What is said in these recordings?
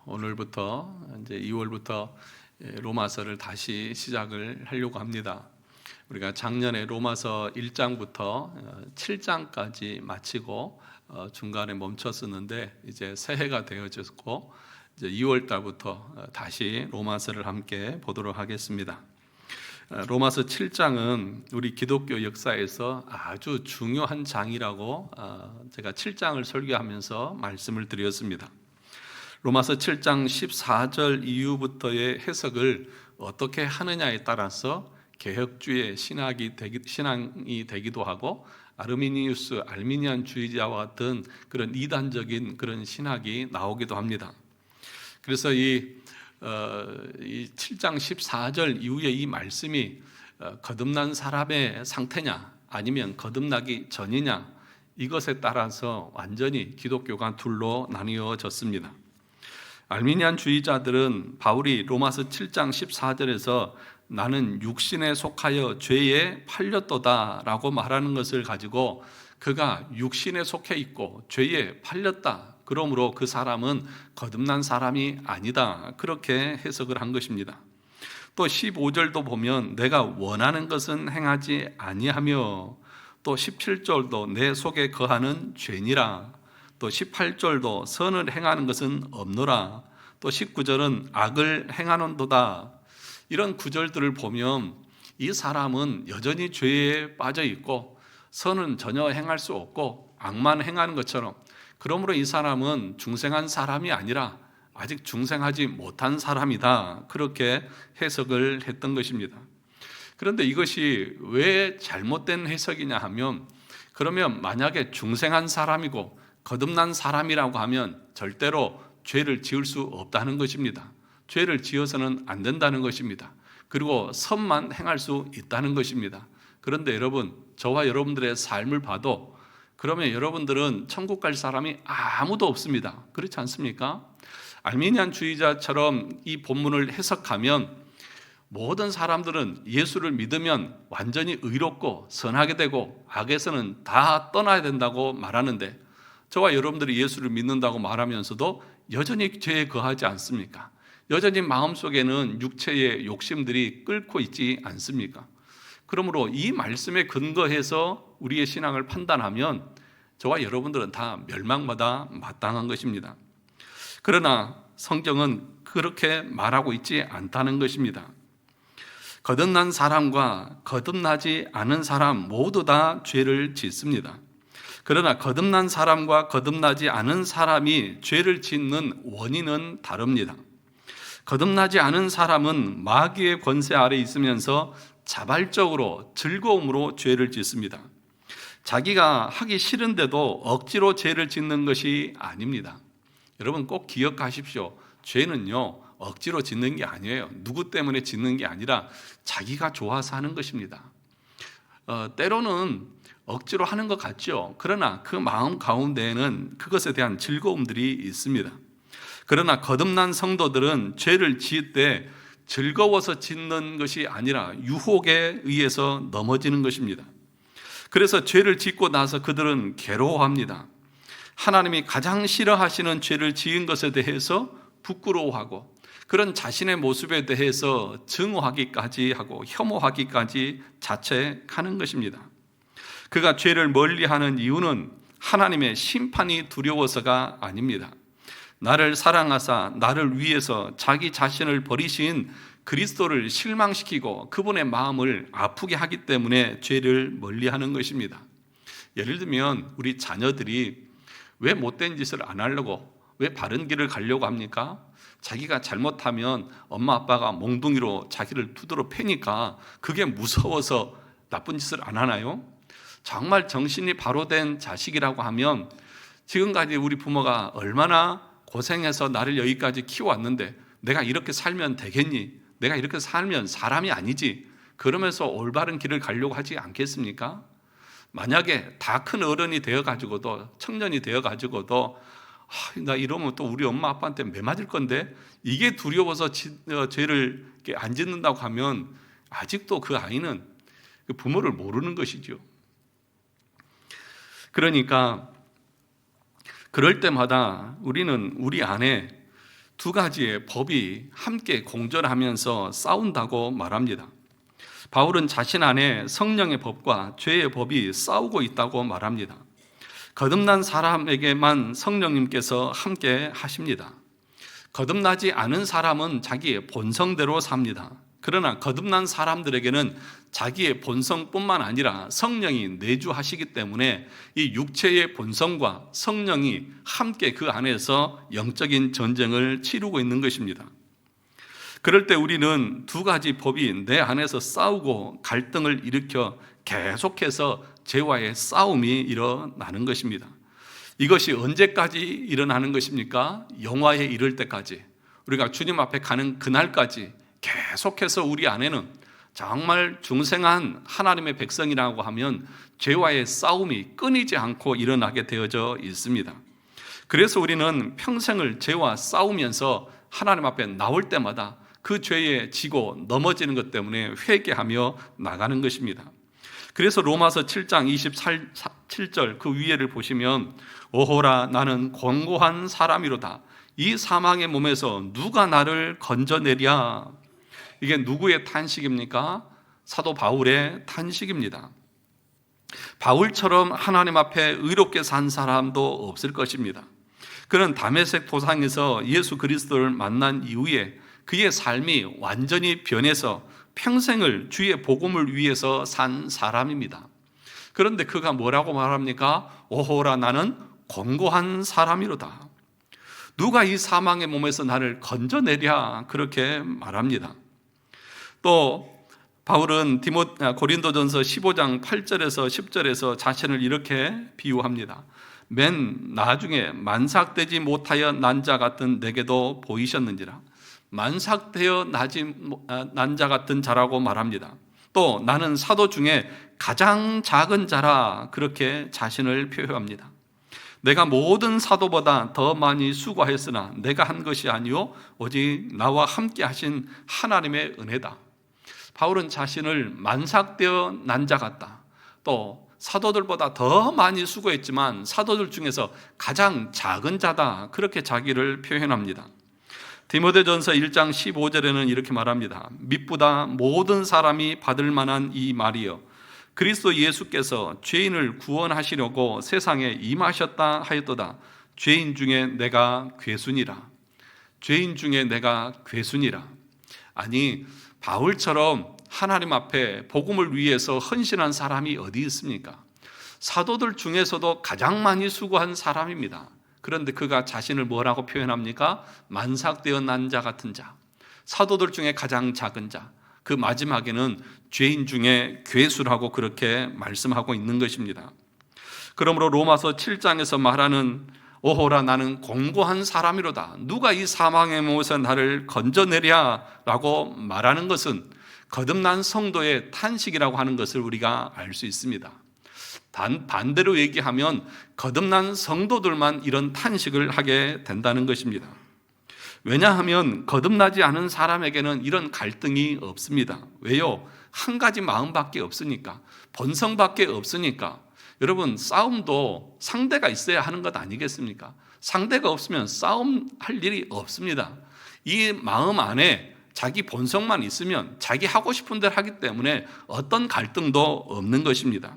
오늘부터 이제 2월부터 로마서를 다시 시작을 하려고 합니다. 우리가 작년에 로마서 1장부터 7장까지 마치고 중간에 멈췄었는데 이제 새해가 되어졌고 이제 2월 달부터 다시 로마서를 함께 보도록 하겠습니다. 로마서 7장은 우리 기독교 역사에서 아주 중요한 장이라고 제가 7장을 설교하면서 말씀을 드렸습니다. 로마서 7장 14절 이후부터의 해석을 어떻게 하느냐에 따라서 개혁주의 신앙이 되기도 하고 아르미니우스, 알미니안주의자와 같은 그런 이단적인 그런 신학이 나오기도 합니다. 그래서 이 7장 14절 이후에 이 말씀이 거듭난 사람의 상태냐 아니면 거듭나기 전이냐 이것에 따라서 완전히 기독교가 둘로 나뉘어졌습니다. 알미니안주의자들은 바울이 로마서 7장 14절에서 나는 육신에 속하여 죄에 팔렸도다 라고 말하는 것을 가지고 그가 육신에 속해 있고 죄에 팔렸다, 그러므로 그 사람은 거듭난 사람이 아니다, 그렇게 해석을 한 것입니다. 또 15절도 보면 내가 원하는 것은 행하지 아니하며, 또 17절도 내 속에 거하는 죄니라, 또 18절도 선을 행하는 것은 없노라, 또 19절은 악을 행하는도다. 이런 구절들을 보면 이 사람은 여전히 죄에 빠져 있고 선은 전혀 행할 수 없고 악만 행하는 것처럼, 그러므로 이 사람은 중생한 사람이 아니라 아직 중생하지 못한 사람이다, 그렇게 해석을 했던 것입니다. 그런데 이것이 왜 잘못된 해석이냐 하면, 그러면 만약에 중생한 사람이고 거듭난 사람이라고 하면 절대로 죄를 지을 수 없다는 것입니다. 죄를 지어서는 안 된다는 것입니다. 그리고 선만 행할 수 있다는 것입니다. 그런데 여러분, 저와 여러분들의 삶을 봐도 그러면 여러분들은 천국 갈 사람이 아무도 없습니다. 그렇지 않습니까? 알미니안주의자처럼 이 본문을 해석하면 모든 사람들은 예수를 믿으면 완전히 의롭고 선하게 되고 악에서는 다 떠나야 된다고 말하는데, 저와 여러분들이 예수를 믿는다고 말하면서도 여전히 죄에 거하지 않습니까? 여전히 마음속에는 육체의 욕심들이 끓고 있지 않습니까? 그러므로 이 말씀에 근거해서 우리의 신앙을 판단하면 저와 여러분들은 다 멸망마다 마땅한 것입니다. 그러나 성경은 그렇게 말하고 있지 않다는 것입니다. 거듭난 사람과 거듭나지 않은 사람 모두 다 죄를 짓습니다. 그러나 거듭난 사람과 거듭나지 않은 사람이 죄를 짓는 원인은 다릅니다. 거듭나지 않은 사람은 마귀의 권세 아래 있으면서 자발적으로 즐거움으로 죄를 짓습니다. 자기가 하기 싫은데도 억지로 죄를 짓는 것이 아닙니다. 여러분 꼭 기억하십시오. 죄는요 억지로 짓는 게 아니에요. 누구 때문에 짓는 게 아니라 자기가 좋아서 하는 것입니다. 때로는 억지로 하는 것 같죠. 그러나 그 마음 가운데에는 그것에 대한 즐거움들이 있습니다. 그러나 거듭난 성도들은 죄를 지을 때 즐거워서 짓는 것이 아니라 유혹에 의해서 넘어지는 것입니다. 그래서 죄를 짓고 나서 그들은 괴로워합니다. 하나님이 가장 싫어하시는 죄를 지은 것에 대해서 부끄러워하고 그런 자신의 모습에 대해서 증오하기까지 하고 혐오하기까지 자책하는 것입니다. 그가 죄를 멀리하는 이유는 하나님의 심판이 두려워서가 아닙니다. 나를 사랑하사 나를 위해서 자기 자신을 버리신 그리스도를 실망시키고 그분의 마음을 아프게 하기 때문에 죄를 멀리하는 것입니다. 예를 들면 우리 자녀들이 왜 못된 짓을 안 하려고, 왜 바른 길을 가려고 합니까? 자기가 잘못하면 엄마 아빠가 몽둥이로 자기를 두드러 패니까 그게 무서워서 나쁜 짓을 안 하나요? 정말 정신이 바로 된 자식이라고 하면 지금까지 우리 부모가 얼마나 고생해서 나를 여기까지 키워왔는데 내가 이렇게 살면 되겠니? 내가 이렇게 살면 사람이 아니지, 그러면서 올바른 길을 가려고 하지 않겠습니까? 만약에 다 큰 어른이 되어가지고도, 청년이 되어가지고도 나 이러면 또 우리 엄마 아빠한테 매 맞을 건데, 이게 두려워서 죄를 안 짓는다고 하면 아직도 그 아이는 그 부모를 모르는 것이죠. 그러니까 그럴 때마다 우리는 우리 안에 두 가지의 법이 함께 공존하면서 싸운다고 말합니다. 바울은 자신 안에 성령의 법과 죄의 법이 싸우고 있다고 말합니다. 거듭난 사람에게만 성령님께서 함께 하십니다. 거듭나지 않은 사람은 자기의 본성대로 삽니다. 그러나 거듭난 사람들에게는 자기의 본성뿐만 아니라 성령이 내주하시기 때문에 이 육체의 본성과 성령이 함께 그 안에서 영적인 전쟁을 치르고 있는 것입니다. 그럴 때 우리는 두 가지 법이 내 안에서 싸우고 갈등을 일으켜 계속해서 죄와의 싸움이 일어나는 것입니다. 이것이 언제까지 일어나는 것입니까? 영화에 이를 때까지, 우리가 주님 앞에 가는 그날까지 계속해서 우리 안에는 정말 중생한 하나님의 백성이라고 하면 죄와의 싸움이 끊이지 않고 일어나게 되어져 있습니다. 그래서 우리는 평생을 죄와 싸우면서 하나님 앞에 나올 때마다 그 죄에 지고 넘어지는 것 때문에 회개하며 나가는 것입니다. 그래서 로마서 7장 27절 그 위에를 보시면 오호라 나는 권고한 사람이로다. 이 사망의 몸에서 누가 나를 건져내랴. 이게 누구의 탄식입니까? 사도 바울의 탄식입니다. 바울처럼 하나님 앞에 의롭게 산 사람도 없을 것입니다. 그는 다메섹 도상에서 예수 그리스도를 만난 이후에 그의 삶이 완전히 변해서 평생을 주의 복음을 위해서 산 사람입니다. 그런데 그가 뭐라고 말합니까? 오호라 나는 권고한 사람이로다. 누가 이 사망의 몸에서 나를 건져내랴 그렇게 말합니다. 또 바울은 고린도전서 15장 8절에서 10절에서 자신을 이렇게 비유합니다. 맨 나중에 만삭되지 못하여 난 자 같은 내게도 보이셨는지라. 만삭되어 난 자 같은 자라고 말합니다. 또 나는 사도 중에 가장 작은 자라 그렇게 자신을 표현합니다. 내가 모든 사도보다 더 많이 수고하였으나 내가 한 것이 아니요 오직 나와 함께 하신 하나님의 은혜다. 바울은 자신을 만삭되어 난 자 같다. 또 사도들보다 더 많이 수고했지만 사도들 중에서 가장 작은 자다. 그렇게 자기를 표현합니다. 디모데전서 1장 15절에는 이렇게 말합니다. mit보다 모든 사람이 받을 만한 이 말이여 그리스도 예수께서 죄인을 구원하시려고 세상에 임하셨다 하였도다. 죄인 중에 내가 괴순이라. 죄인 중에 내가 괴순이라. 아니 바울처럼 하나님 앞에 복음을 위해서 헌신한 사람이 어디 있습니까? 사도들 중에서도 가장 많이 수고한 사람입니다. 그런데 그가 자신을 뭐라고 표현합니까? 만삭되어 난 자 같은 자. 사도들 중에 가장 작은 자. 그 마지막에는 죄인 중에 괴수라고 그렇게 말씀하고 있는 것입니다. 그러므로 로마서 7장에서 말하는 오호라 나는 공고한 사람이로다. 누가 이 사망의 몸에서 나를 건져내랴 라고 말하는 것은 거듭난 성도의 탄식이라고 하는 것을 우리가 알 수 있습니다. 반대로 얘기하면 거듭난 성도들만 이런 탄식을 하게 된다는 것입니다. 왜냐하면 거듭나지 않은 사람에게는 이런 갈등이 없습니다. 왜요? 한 가지 마음밖에 없으니까, 본성밖에 없으니까. 여러분 싸움도 상대가 있어야 하는 것 아니겠습니까? 상대가 없으면 싸움할 일이 없습니다. 이 마음 안에 자기 본성만 있으면 자기 하고 싶은 대로 하기 때문에 어떤 갈등도 없는 것입니다.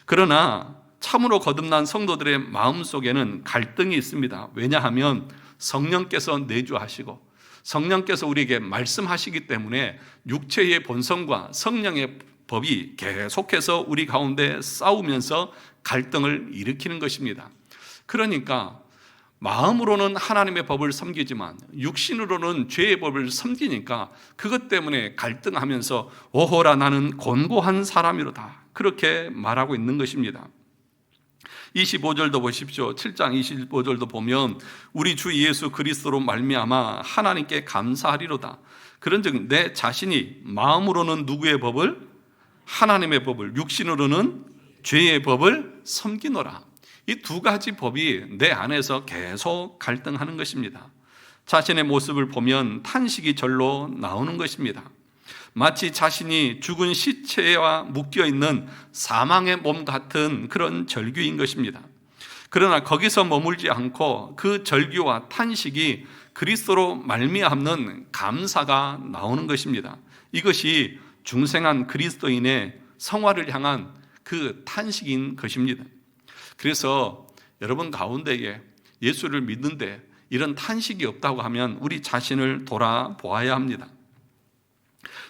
그러나 참으로 거듭난 성도들의 마음속에는 갈등이 있습니다. 왜냐하면 성령께서 내주하시고 성령께서 우리에게 말씀하시기 때문에 육체의 본성과 성령의 법이 계속해서 우리 가운데 싸우면서 갈등을 일으키는 것입니다. 그러니까 마음으로는 하나님의 법을 섬기지만 육신으로는 죄의 법을 섬기니까 그것 때문에 갈등하면서 오호라 나는 곤고한 사람이로다 그렇게 말하고 있는 것입니다. 25절도 보십시오. 7장 25절도 보면 우리 주 예수 그리스도로 말미암아 하나님께 감사하리로다. 그런즉 내 자신이 마음으로는 누구의 법을? 하나님의 법을, 육신으로는 죄의 법을 섬기노라. 이 두 가지 법이 내 안에서 계속 갈등하는 것입니다. 자신의 모습을 보면 탄식이 절로 나오는 것입니다. 마치 자신이 죽은 시체와 묶여있는 사망의 몸 같은 그런 절규인 것입니다. 그러나 거기서 머물지 않고 그 절규와 탄식이 그리스도로 말미암는 감사가 나오는 것입니다. 이것이 중생한 그리스도인의 성화를 향한 그 탄식인 것입니다. 그래서 여러분 가운데에 예수를 믿는데 이런 탄식이 없다고 하면 우리 자신을 돌아보아야 합니다.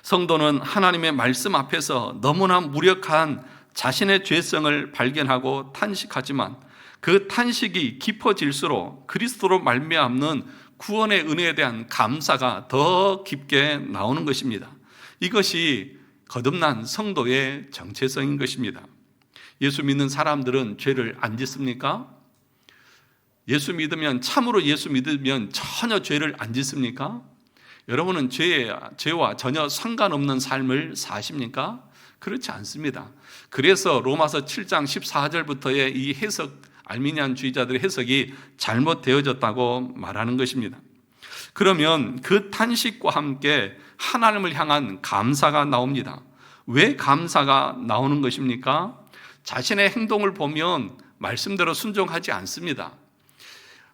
성도는 하나님의 말씀 앞에서 너무나 무력한 자신의 죄성을 발견하고 탄식하지만 그 탄식이 깊어질수록 그리스도로 말미암는 구원의 은혜에 대한 감사가 더 깊게 나오는 것입니다. 이것이 거듭난 성도의 정체성인 것입니다. 예수 믿는 사람들은 죄를 안 짓습니까? 참으로 예수 믿으면 전혀 죄를 안 짓습니까? 여러분은 죄와 전혀 상관없는 삶을 사십니까? 그렇지 않습니다. 그래서 로마서 7장 14절부터의 이 해석, 알미니안주의자들의 해석이 잘못되어졌다고 말하는 것입니다. 그러면 그 탄식과 함께 하나님을 향한 감사가 나옵니다. 왜 감사가 나오는 것입니까? 자신의 행동을 보면 말씀대로 순종하지 않습니다.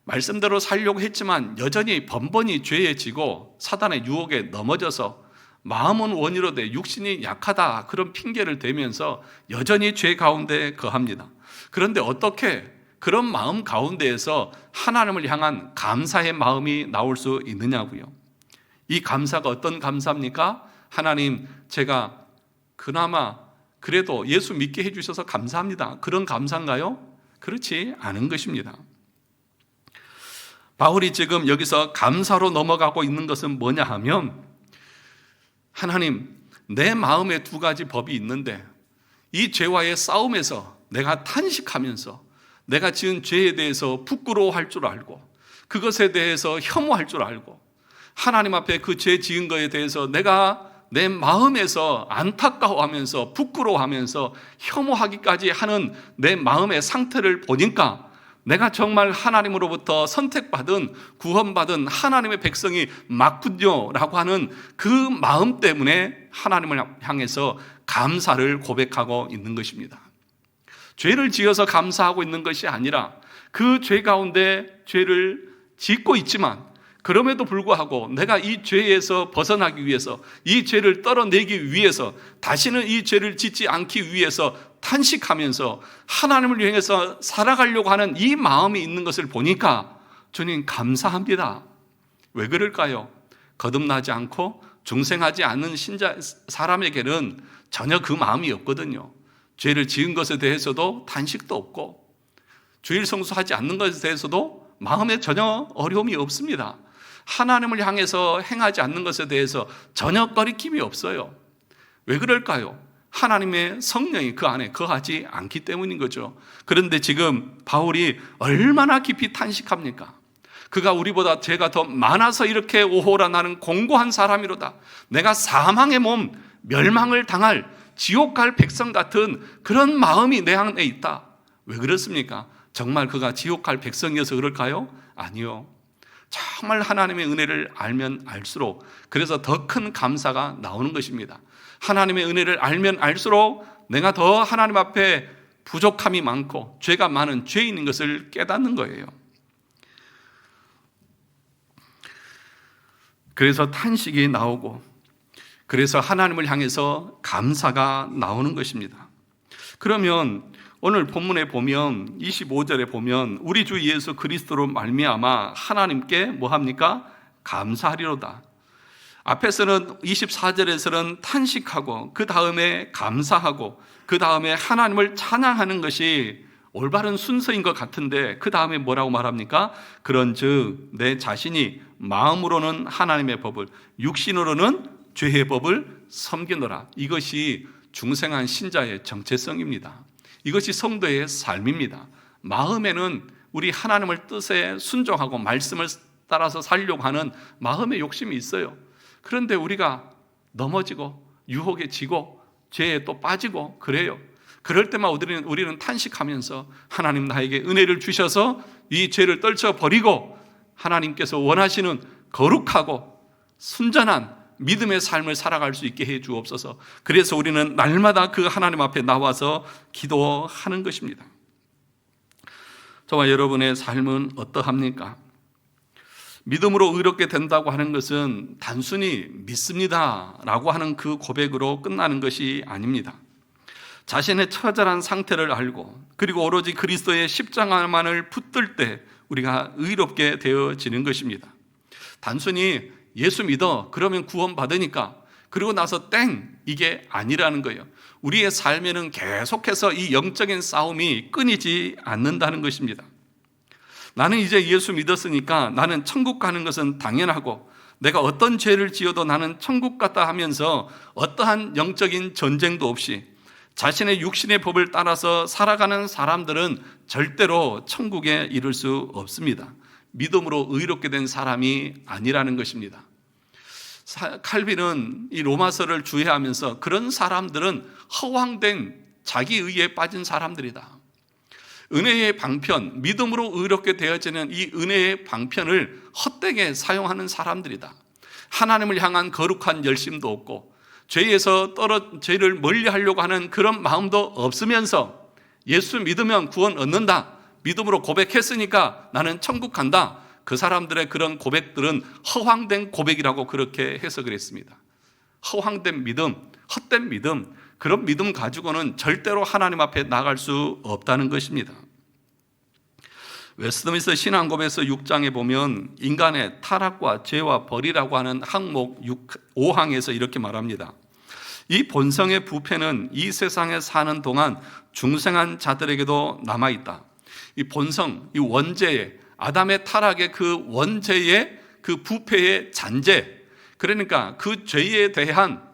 말씀대로 살려고 했지만 여전히 번번이 죄에 지고 사단의 유혹에 넘어져서 마음은 원이로되 육신이 약하다 그런 핑계를 대면서 여전히 죄 가운데 거합니다. 그런데 어떻게 그런 마음 가운데에서 하나님을 향한 감사의 마음이 나올 수 있느냐고요. 이 감사가 어떤 감사입니까? 하나님, 제가 그나마 그래도 예수 믿게 해주셔서 감사합니다. 그런 감사인가요? 그렇지 않은 것입니다. 바울이 지금 여기서 감사로 넘어가고 있는 것은 뭐냐 하면, 하나님, 내 마음에 두 가지 법이 있는데 이 죄와의 싸움에서 내가 탄식하면서 내가 지은 죄에 대해서 부끄러워할 줄 알고 그것에 대해서 혐오할 줄 알고 하나님 앞에 그 죄 지은 것에 대해서 내가 내 마음에서 안타까워하면서 부끄러워하면서 혐오하기까지 하는 내 마음의 상태를 보니까 내가 정말 하나님으로부터 선택받은 구원받은 하나님의 백성이 맞군요 라고 하는 그 마음 때문에 하나님을 향해서 감사를 고백하고 있는 것입니다. 죄를 지어서 감사하고 있는 것이 아니라 그 죄 가운데 죄를 짓고 있지만 그럼에도 불구하고 내가 이 죄에서 벗어나기 위해서 이 죄를 떨어내기 위해서 다시는 이 죄를 짓지 않기 위해서 탄식하면서 하나님을 향해서 살아가려고 하는 이 마음이 있는 것을 보니까 주님 감사합니다. 왜 그럴까요? 거듭나지 않고 중생하지 않는 사람에게는 전혀 그 마음이 없거든요. 죄를 지은 것에 대해서도 탄식도 없고 주일 성수하지 않는 것에 대해서도 마음에 전혀 어려움이 없습니다. 하나님을 향해서 행하지 않는 것에 대해서 전혀 꺼리낌이 없어요. 왜 그럴까요? 하나님의 성령이 그 안에 거하지 않기 때문인 거죠. 그런데 지금 바울이 얼마나 깊이 탄식합니까? 그가 우리보다 죄가 더 많아서 이렇게 오호라 나는 공고한 사람이로다. 내가 사망의 몸, 멸망을 당할 지옥 갈 백성 같은 그런 마음이 내 안에 있다. 왜 그렇습니까? 정말 그가 지옥 갈 백성이어서 그럴까요? 아니요. 정말 하나님의 은혜를 알면 알수록 그래서 더 큰 감사가 나오는 것입니다. 하나님의 은혜를 알면 알수록 내가 더 하나님 앞에 부족함이 많고 죄가 많은 죄인인 것을 깨닫는 거예요. 그래서 탄식이 나오고 그래서 하나님을 향해서 감사가 나오는 것입니다. 그러면 오늘 본문에 보면 25절에 보면 우리 주 예수 그리스도로 말미암아 하나님께 뭐합니까? 감사하리로다. 앞에서는 24절에서는 탄식하고 그 다음에 감사하고 그 다음에 하나님을 찬양하는 것이 올바른 순서인 것 같은데 그 다음에 뭐라고 말합니까? 그런즉 내 자신이 마음으로는 하나님의 법을 육신으로는 죄의 법을 섬기노라. 이것이 중생한 신자의 정체성입니다. 이것이 성도의 삶입니다. 마음에는 우리 하나님을 뜻에 순종하고 말씀을 따라서 살려고 하는 마음의 욕심이 있어요. 그런데 우리가 넘어지고 유혹에 지고 죄에 또 빠지고 그래요. 그럴 때만 우리는 탄식하면서 하나님 나에게 은혜를 주셔서 이 죄를 떨쳐버리고 하나님께서 원하시는 거룩하고 순전한 믿음의 삶을 살아갈 수 있게 해 주옵소서. 그래서 우리는 날마다 그 하나님 앞에 나와서 기도하는 것입니다. 저와 여러분의 삶은 어떠합니까? 믿음으로 의롭게 된다고 하는 것은 단순히 믿습니다 라고 하는 그 고백으로 끝나는 것이 아닙니다. 자신의 처절한 상태를 알고 그리고 오로지 그리스도의 십자가만을 붙들 때 우리가 의롭게 되어지는 것입니다. 단순히 예수 믿어 그러면 구원받으니까 그리고 나서 땡 이게 아니라는 거예요. 우리의 삶에는 계속해서 이 영적인 싸움이 끊이지 않는다는 것입니다. 나는 이제 예수 믿었으니까 나는 천국 가는 것은 당연하고 내가 어떤 죄를 지어도 나는 천국 갔다 하면서 어떠한 영적인 전쟁도 없이 자신의 육신의 법을 따라서 살아가는 사람들은 절대로 천국에 이를 수 없습니다. 믿음으로 의롭게 된 사람이 아니라는 것입니다. 칼빈은 이 로마서를 주의하면서 그런 사람들은 허황된 자기의에 빠진 사람들이다. 은혜의 방편, 믿음으로 의롭게 되어지는 이 은혜의 방편을 헛되게 사용하는 사람들이다. 하나님을 향한 거룩한 열심도 없고 죄에서 죄를 멀리하려고 하는 그런 마음도 없으면서 예수 믿으면 구원 얻는다, 믿음으로 고백했으니까 나는 천국 간다, 그 사람들의 그런 고백들은 허황된 고백이라고 그렇게 해석을 했습니다. 허황된 믿음, 헛된 믿음, 그런 믿음 가지고는 절대로 하나님 앞에 나갈 수 없다는 것입니다. 웨스트민스터 신앙고백서 6장에 보면 인간의 타락과 죄와 벌이라고 하는 항목 5항에서 이렇게 말합니다. 이 본성의 부패는 이 세상에 사는 동안 중생한 자들에게도 남아있다. 이 본성, 이 원죄의 아담의 타락의 그 원죄의 그 부패의 잔재, 그러니까 그 죄에 대한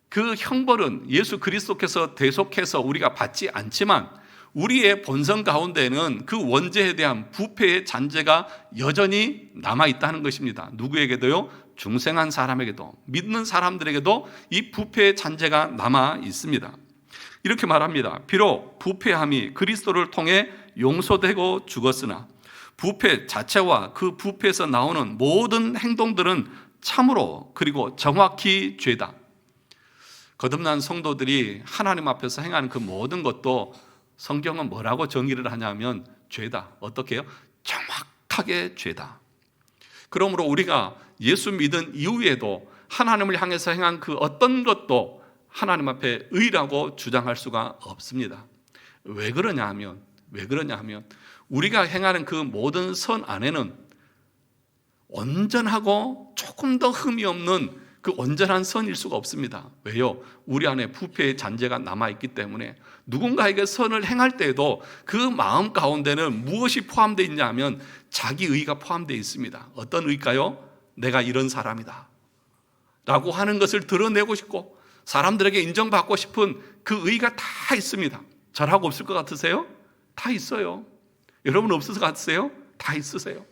그 형벌은 예수 그리스도께서 대속해서 우리가 받지 않지만 우리의 본성 가운데는 그 원죄에 대한 부패의 잔재가 여전히 남아있다는 것입니다. 누구에게도요? 중생한 사람에게도, 믿는 사람들에게도 이 부패의 잔재가 남아 있습니다. 이렇게 말합니다. 비록 부패함이 그리스도를 통해 용서되고 죽었으나 부패 자체와 그 부패에서 나오는 모든 행동들은 참으로 그리고 정확히 죄다. 거듭난 성도들이 하나님 앞에서 행하는 그 모든 것도 성경은 뭐라고 정의를 하냐면 죄다. 어떻게 해요? 정확하게 죄다. 그러므로 우리가 예수 믿은 이후에도 하나님을 향해서 행한 그 어떤 것도 하나님 앞에 의라고 주장할 수가 없습니다. 왜 그러냐 하면 우리가 행하는 그 모든 선 안에는 온전하고 조금 더 흠이 없는 그 온전한 선일 수가 없습니다. 왜요? 우리 안에 부패의 잔재가 남아있기 때문에 누군가에게 선을 행할 때에도 그 마음 가운데는 무엇이 포함되어 있냐 하면 자기의가 포함되어 있습니다. 어떤 의일까요? 내가 이런 사람이다 라고 하는 것을 드러내고 싶고 사람들에게 인정받고 싶은 그 의가 다 있습니다. 저라고 없을 것 같으세요? 다 있어요. 여러분 없을 것 같으세요? 다 있으세요.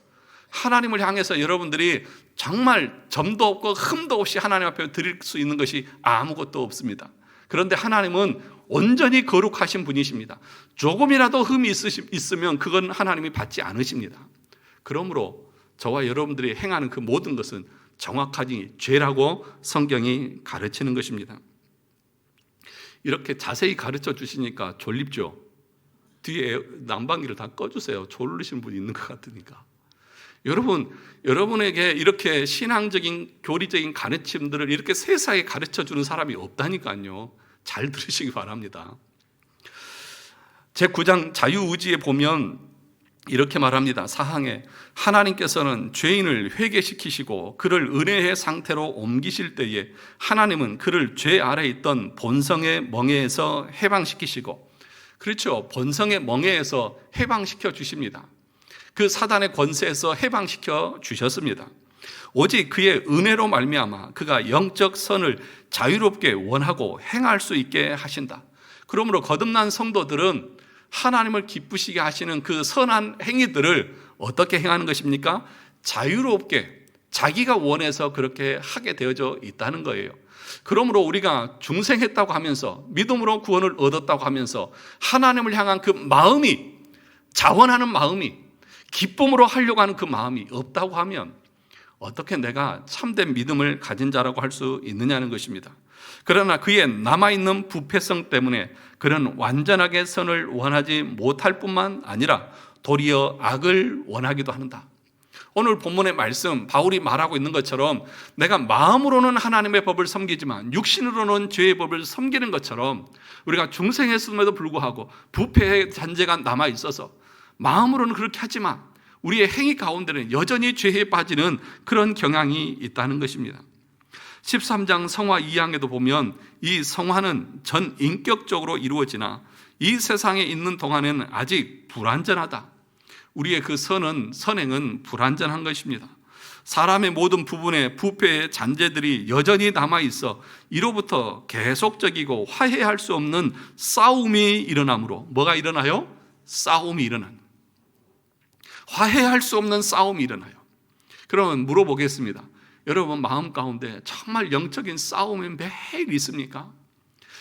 하나님을 향해서 여러분들이 정말 점도 없고 흠도 없이 하나님 앞에 드릴 수 있는 것이 아무것도 없습니다. 그런데 하나님은 온전히 거룩하신 분이십니다. 조금이라도 흠이 있으면 그건 하나님이 받지 않으십니다. 그러므로 저와 여러분들이 행하는 그 모든 것은 정확하니 죄라고 성경이 가르치는 것입니다. 이렇게 자세히 가르쳐 주시니까 졸립죠? 뒤에 난방기를 다 꺼주세요. 졸리신 분이 있는 것 같으니까. 여러분에게 이렇게 신앙적인 교리적인 가르침들을 이렇게 세세하게 가르쳐 주는 사람이 없다니까요. 잘 들으시기 바랍니다. 제9장 자유의지에 보면 이렇게 말합니다. 사항에 하나님께서는 죄인을 회개시키시고 그를 은혜의 상태로 옮기실 때에 하나님은 그를 죄 아래 있던 본성의 멍에에서 해방시키시고, 그렇죠, 본성의 멍에에서 해방시켜 주십니다. 그 사단의 권세에서 해방시켜 주셨습니다. 오직 그의 은혜로 말미암아 그가 영적 선을 자유롭게 원하고 행할 수 있게 하신다. 그러므로 거듭난 성도들은 하나님을 기쁘시게 하시는 그 선한 행위들을 어떻게 행하는 것입니까? 자유롭게 자기가 원해서 그렇게 하게 되어져 있다는 거예요. 그러므로 우리가 중생했다고 하면서 믿음으로 구원을 얻었다고 하면서 하나님을 향한 그 마음이, 자원하는 마음이, 기쁨으로 하려고 하는 그 마음이 없다고 하면 어떻게 내가 참된 믿음을 가진 자라고 할 수 있느냐는 것입니다. 그러나 그의 남아있는 부패성 때문에 그는 완전하게 선을 원하지 못할 뿐만 아니라 도리어 악을 원하기도 한다. 오늘 본문의 말씀 바울이 말하고 있는 것처럼 내가 마음으로는 하나님의 법을 섬기지만 육신으로는 죄의 법을 섬기는 것처럼 우리가 중생했음에도 불구하고 부패의 잔재가 남아 있어서 마음으로는 그렇게 하지만 우리의 행위 가운데는 여전히 죄에 빠지는 그런 경향이 있다는 것입니다. 13장 성화 2항에도 보면 이 성화는 전 인격적으로 이루어지나 이 세상에 있는 동안에는 아직 불완전하다. 우리의 그 선행은 불완전한 것입니다. 사람의 모든 부분에 부패의 잔재들이 여전히 남아있어 이로부터 계속적이고 화해할 수 없는 싸움이 일어나므로 뭐가 일어나요? 싸움이 일어나는, 화해할 수 없는 싸움이 일어나요. 그러면 물어보겠습니다. 여러분 마음 가운데 정말 영적인 싸움이 매일 있습니까?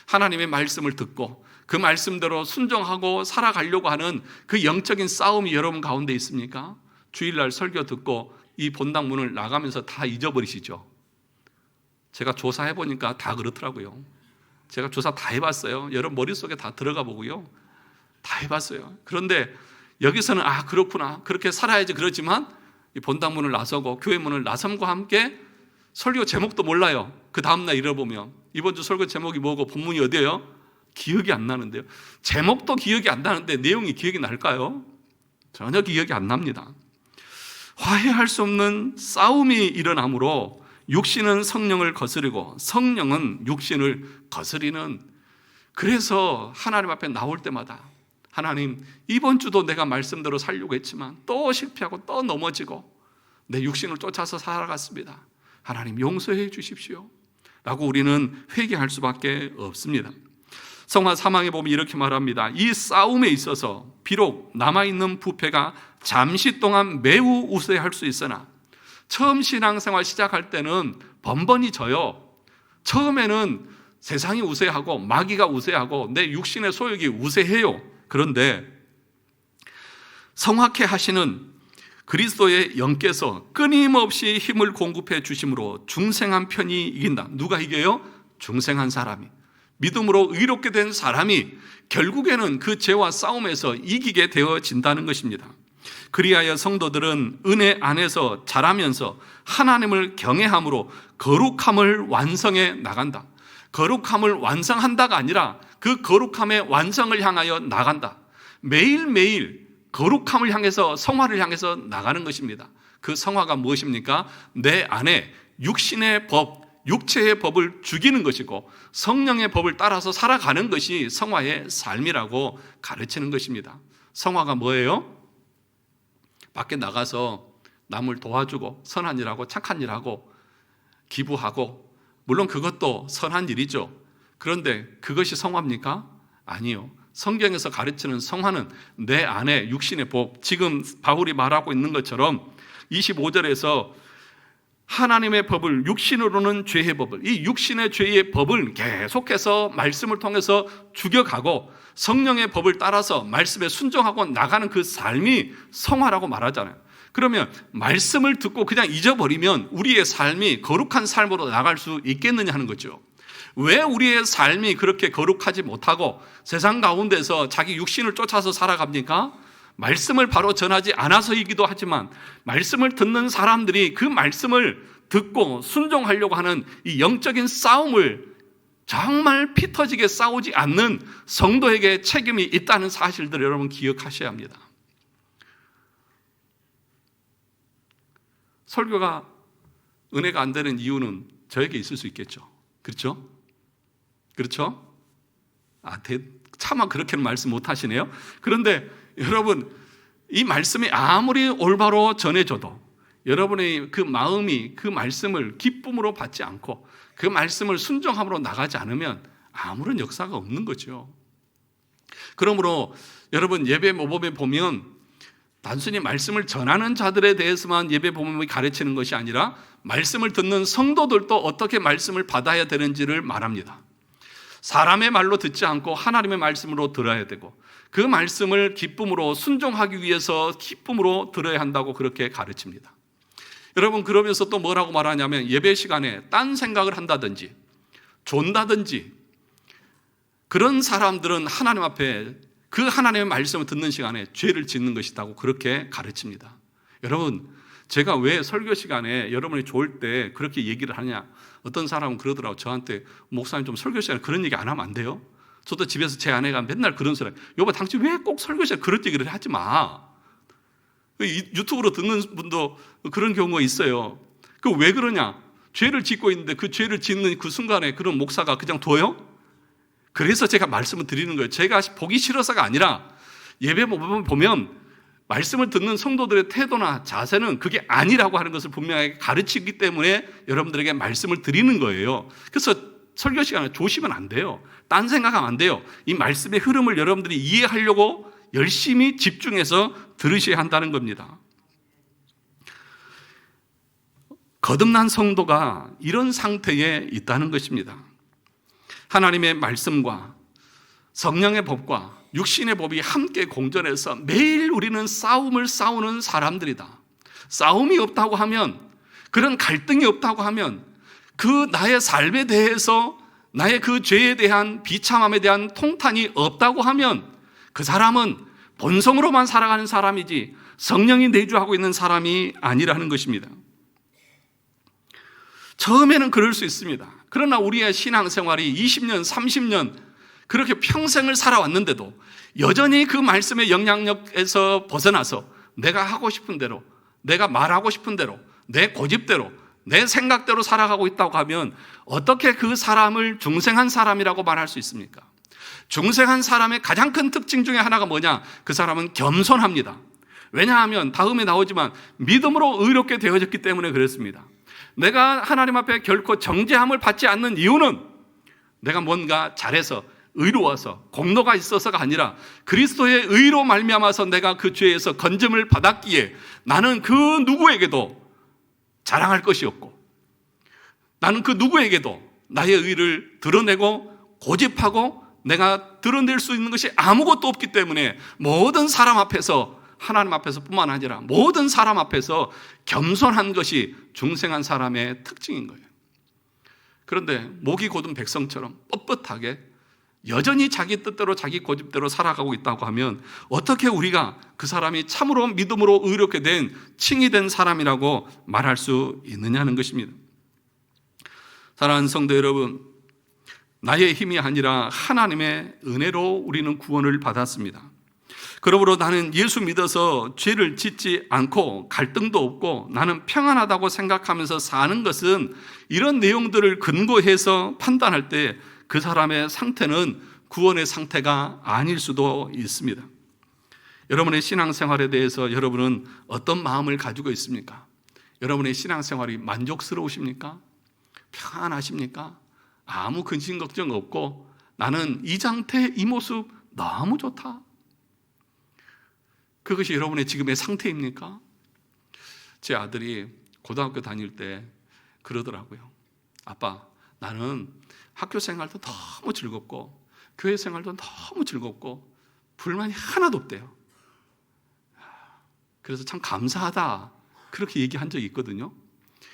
하나님의 말씀을 듣고 그 말씀대로 순종하고 살아가려고 하는 그 영적인 싸움이 여러분 가운데 있습니까? 주일날 설교 듣고 이 본당 문을 나가면서 다 잊어버리시죠? 제가 조사해보니까 다 그렇더라고요. 제가 조사 다 해봤어요. 여러분 머릿속에 다 들어가 보고요. 다 해봤어요. 그런데 여기서는 그렇구나, 그렇게 살아야지 그러지만 이 본당 문을 나서고 교회 문을 나섬과 함께 설교 제목도 몰라요. 그 다음날 잃어보면 이번 주 설교 제목이 뭐고 본문이 어디예요? 기억이 안 나는데요. 제목도 기억이 안 나는데 내용이 기억이 날까요? 전혀 기억이 안 납니다. 화해할 수 없는 싸움이 일어나므로 육신은 성령을 거스르고 성령은 육신을 거스리는, 그래서 하나님 앞에 나올 때마다 하나님 이번 주도 내가 말씀대로 살려고 했지만 또 실패하고 또 넘어지고 내 육신을 쫓아서 살아갔습니다. 하나님 용서해 주십시오 라고 우리는 회개할 수밖에 없습니다. 성화 3항에 보면 이렇게 말합니다. 이 싸움에 있어서 비록 남아있는 부패가 잠시 동안 매우 우세할 수 있으나, 처음 신앙생활 시작할 때는 번번이 져요. 처음에는 세상이 우세하고 마귀가 우세하고 내 육신의 소욕이 우세해요. 그런데 성확해 하시는 그리스도의 영께서 끊임없이 힘을 공급해 주심으로 중생한 편이 이긴다. 누가 이겨요? 중생한 사람이, 믿음으로 의롭게 된 사람이 결국에는 그 죄와 싸움에서 이기게 되어진다는 것입니다. 그리하여 성도들은 은혜 안에서 자라면서 하나님을 경외함으로 거룩함을 완성해 나간다. 거룩함을 완성한다가 아니라 그 거룩함의 완성을 향하여 나간다. 매일매일 거룩함을 향해서, 성화를 향해서 나가는 것입니다. 그 성화가 무엇입니까? 내 안에 육신의 법, 육체의 법을 죽이는 것이고 성령의 법을 따라서 살아가는 것이 성화의 삶이라고 가르치는 것입니다. 성화가 뭐예요? 밖에 나가서 남을 도와주고 선한 일하고 착한 일하고 기부하고, 물론 그것도 선한 일이죠. 그런데 그것이 성화입니까? 아니요. 성경에서 가르치는 성화는 내 안에 육신의 법, 지금 바울이 말하고 있는 것처럼 25절에서 하나님의 법을, 육신으로는 죄의 법을, 이 육신의 죄의 법을 계속해서 말씀을 통해서 죽여가고 성령의 법을 따라서 말씀에 순종하고 나가는 그 삶이 성화라고 말하잖아요. 그러면 말씀을 듣고 그냥 잊어버리면 우리의 삶이 거룩한 삶으로 나갈 수 있겠느냐 하는 거죠. 왜 우리의 삶이 그렇게 거룩하지 못하고 세상 가운데서 자기 육신을 쫓아서 살아갑니까? 말씀을 바로 전하지 않아서이기도 하지만 말씀을 듣는 사람들이 그 말씀을 듣고 순종하려고 하는 이 영적인 싸움을 정말 피 터지게 싸우지 않는 성도에게 책임이 있다는 사실들을 여러분 기억하셔야 합니다. 설교가 은혜가 안 되는 이유는 저에게 있을 수 있겠죠. 그렇죠? 그렇죠? 차마 그렇게는 말씀 못 하시네요. 그런데 여러분, 이 말씀이 아무리 올바로 전해져도 여러분의 그 마음이 그 말씀을 기쁨으로 받지 않고 그 말씀을 순종함으로 나가지 않으면 아무런 역사가 없는 거죠. 그러므로 여러분 예배 모범에 보면 단순히 말씀을 전하는 자들에 대해서만 예배 모범이 가르치는 것이 아니라 말씀을 듣는 성도들도 어떻게 말씀을 받아야 되는지를 말합니다. 사람의 말로 듣지 않고 하나님의 말씀으로 들어야 되고 그 말씀을 기쁨으로 순종하기 위해서 기쁨으로 들어야 한다고 그렇게 가르칩니다. 여러분, 그러면서 또 뭐라고 말하냐면 예배 시간에 딴 생각을 한다든지 존다든지 그런 사람들은 하나님 앞에 그 하나님의 말씀을 듣는 시간에 죄를 짓는 것이라고 그렇게 가르칩니다. 여러분, 제가 왜 설교 시간에 여러분이 좋을 때 그렇게 얘기를 하냐? 어떤 사람은 그러더라고. 저한테 목사님 좀 설교 시간에 그런 얘기 안 하면 안 돼요? 저도 집에서 제 아내가 맨날 그런 소리, 여보 당신 왜 꼭 설교 시간에 그런 얘기를 하지 마. 유튜브로 듣는 분도 그런 경우가 있어요. 그 왜 그러냐? 죄를 짓고 있는데 그 죄를 짓는 그 순간에 그런 목사가 그냥 둬요? 그래서 제가 말씀을 드리는 거예요. 제가 보기 싫어서가 아니라 예배 보면 말씀을 듣는 성도들의 태도나 자세는 그게 아니라고 하는 것을 분명하게 가르치기 때문에 여러분들에게 말씀을 드리는 거예요. 그래서 설교 시간에 조심은 안 돼요. 딴 생각하면 안 돼요. 이 말씀의 흐름을 여러분들이 이해하려고 열심히 집중해서 들으셔야 한다는 겁니다. 거듭난 성도가 이런 상태에 있다는 것입니다. 하나님의 말씀과 성령의 법과 육신의 법이 함께 공존해서 매일 우리는 싸움을 싸우는 사람들이다. 싸움이 없다고 하면, 그런 갈등이 없다고 하면, 그 나의 삶에 대해서 나의 그 죄에 대한 비참함에 대한 통탄이 없다고 하면 그 사람은 본성으로만 살아가는 사람이지 성령이 내주하고 있는 사람이 아니라는 것입니다. 처음에는 그럴 수 있습니다. 그러나 우리의 신앙생활이 20년, 30년 그렇게 평생을 살아왔는데도 여전히 그 말씀의 영향력에서 벗어나서 내가 하고 싶은 대로, 내가 말하고 싶은 대로, 내 고집대로, 내 생각대로 살아가고 있다고 하면 어떻게 그 사람을 중생한 사람이라고 말할 수 있습니까? 중생한 사람의 가장 큰 특징 중에 하나가 뭐냐? 그 사람은 겸손합니다. 왜냐하면 다음에 나오지만 믿음으로 의롭게 되어졌기 때문에 그렇습니다. 내가 하나님 앞에 결코 정죄함을 받지 않는 이유는 내가 뭔가 잘해서 의로워서 공로가 있어서가 아니라 그리스도의 의로 말미암아서 내가 그 죄에서 건짐을 받았기에 나는 그 누구에게도 자랑할 것이 없고 나는 그 누구에게도 나의 의를 드러내고 고집하고 내가 드러낼 수 있는 것이 아무것도 없기 때문에 모든 사람 앞에서, 하나님 앞에서 뿐만 아니라 모든 사람 앞에서 겸손한 것이 중생한 사람의 특징인 거예요. 그런데 목이 곧은 백성처럼 뻣뻣하게 여전히 자기 뜻대로 자기 고집대로 살아가고 있다고 하면 어떻게 우리가 그 사람이 참으로 믿음으로 의롭게 된 칭이 된 사람이라고 말할 수 있느냐는 것입니다. 사랑하는 성도 여러분, 나의 힘이 아니라 하나님의 은혜로 우리는 구원을 받았습니다. 그러므로 나는 예수 믿어서 죄를 짓지 않고 갈등도 없고 나는 평안하다고 생각하면서 사는 것은 이런 내용들을 근거해서 판단할 때 그 사람의 상태는 구원의 상태가 아닐 수도 있습니다. 여러분의 신앙생활에 대해서 여러분은 어떤 마음을 가지고 있습니까? 여러분의 신앙생활이 만족스러우십니까? 평안하십니까? 아무 근심 걱정 없고 나는 이 상태, 이 모습 너무 좋다. 그것이 여러분의 지금의 상태입니까? 제 아들이 고등학교 다닐 때 그러더라고요. 아빠, 나는 학교 생활도 너무 즐겁고 교회 생활도 너무 즐겁고 불만이 하나도 없대요. 그래서 참 감사하다 그렇게 얘기한 적이 있거든요.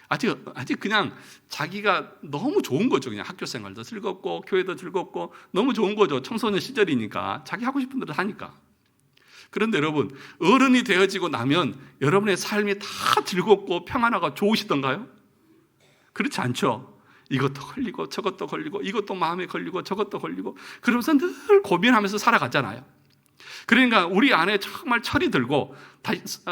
아직 그냥 자기가 너무 좋은 거죠. 그냥 학교 생활도 즐겁고 교회도 즐겁고 너무 좋은 거죠. 청소년 시절이니까 자기 하고 싶은 대로 하니까. 그런데 여러분, 어른이 되어지고 나면 여러분의 삶이 다 즐겁고 평안하고 좋으시던가요? 그렇지 않죠. 이것도 걸리고 저것도 걸리고 이것도 마음에 걸리고 저것도 걸리고 그러면서 늘 고민하면서 살아갔잖아요. 그러니까 우리 안에 정말 철이 들고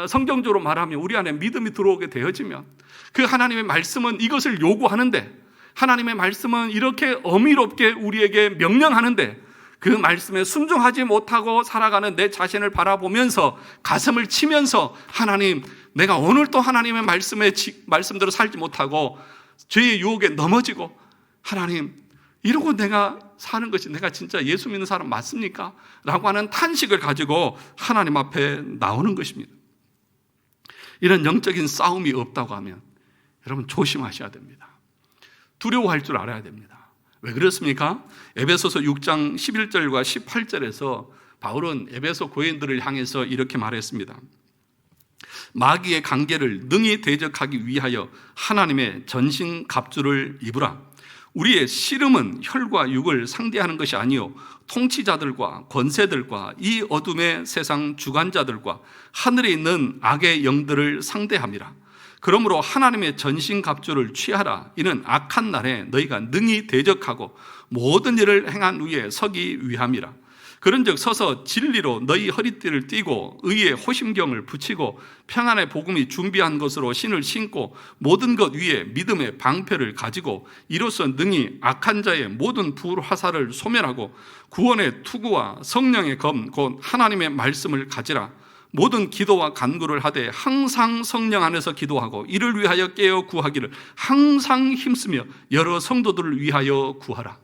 성경적으로 말하면 우리 안에 믿음이 들어오게 되어지면 그 하나님의 말씀은 이것을 요구하는데, 하나님의 말씀은 이렇게 어미롭게 우리에게 명령하는데 그 말씀에 순종하지 못하고 살아가는 내 자신을 바라보면서 가슴을 치면서 하나님, 내가 오늘 또 하나님의 말씀대로 살지 못하고 죄의 유혹에 넘어지고 하나님, 이러고 내가 사는 것이 내가 진짜 예수 믿는 사람 맞습니까? 라고 하는 탄식을 가지고 하나님 앞에 나오는 것입니다. 이런 영적인 싸움이 없다고 하면 여러분 조심하셔야 됩니다. 두려워할 줄 알아야 됩니다. 왜 그렇습니까? 에베소서 6장 11절과 18절에서 바울은 에베소 교인들을 향해서 이렇게 말했습니다. 마귀의 관계를 능히 대적하기 위하여 하나님의 전신 갑주를 입으라. 우리의 씨름은 혈과 육을 상대하는 것이 아니요 통치자들과 권세들과 이 어둠의 세상 주관자들과 하늘에 있는 악의 영들을 상대함이라. 그러므로 하나님의 전신갑주를 취하라. 이는 악한 날에 너희가 능히 대적하고 모든 일을 행한 후에 서기 위함이라. 그런즉 서서 진리로 너희 허리띠를 띠고 의의 호심경을 붙이고 평안의 복음이 준비한 것으로 신을 신고 모든 것 위에 믿음의 방패를 가지고 이로써 능히 악한 자의 모든 불화살을 소멸하고 구원의 투구와 성령의 검 곧 하나님의 말씀을 가지라. 모든 기도와 간구를 하되 항상 성령 안에서 기도하고 이를 위하여 깨어 구하기를 항상 힘쓰며 여러 성도들을 위하여 구하라.